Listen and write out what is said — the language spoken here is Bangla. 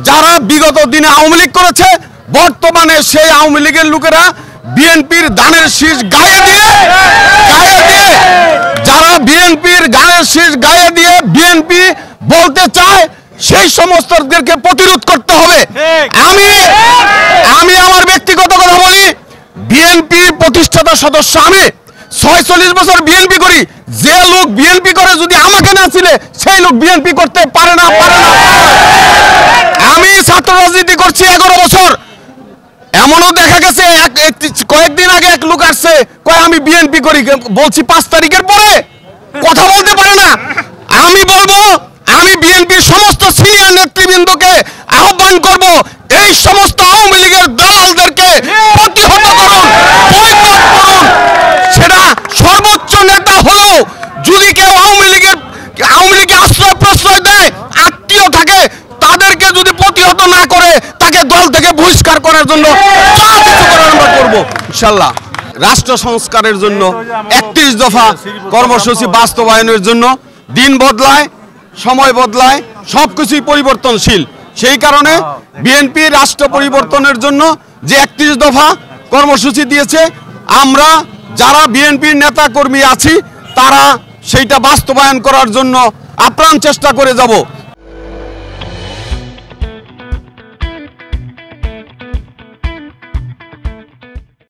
যারা বিগত দিনে আওয়ামী লীগ করেছে বর্তমানে সেই আওয়ামী লীগের লোকেরা বিএনপির ধানের শীষ গায়ে দিয়ে যারা বিএনপির ধানের শীষ গায়ে দিয়ে বিএনপি বলতে চায় সেই সমস্তদেরকে প্রতিরোধ করতে হবে। আমি আমার ব্যক্তিগত কথা বলি, বিএনপি প্রতিষ্ঠাতা সদস্য আমি ৪৬ বছর বিএনপি করি। যে লোক বিএনপি করে যদি আমাকে না ছিলে সেই লোক বিএনপি করতে পারে না। আমি ছাত্র রাজনীতি করছি 11 বছর। এমনও দেখা গেছে কয়েকদিন আগে এক লোক আসছে কয় আমি বিএনপি করি, বলছি 5 তারিখের পরে কথা বলতে পারে না। আমি বলবো আমি বিএনপির সমস্ত সিনিয়র নেতৃবৃন্দকে আহ্বান করব, এই সমস্ত আওয়ামী লীগের দালালদেরকে প্রতিহত করুন, বয়কট করুন। সেটা সর্বোচ্চ নেতা হলেও যদি কেউ আওয়ামী লীগে আশ্রয় প্রশ্রয় দেয়, আত্মীয় থাকে, তাদেরকে যদি প্রতিহত না করে তাকে দল থেকে বহিষ্কার করার জন্য যা কিছু করার আমরা করবো ইনশাল্লাহ। রাষ্ট্র সংস্কারের জন্য 31 দফা কর্মসূচি বাস্তবায়নের জন্য দিন বদলায়, সময় বদলায়, সবকিছুই পরিবর্তনশীল। সেই কারণে বিএনপি রাষ্ট্র পরিবর্তনের জন্য যে 31 দফা কর্মসূচি দিয়েছে, আমরা যারা বিএনপির নেতা কর্মী আছি তারা সেইটা বাস্তবায়ন করার জন্য আপ্রাণ চেষ্টা করে যাব।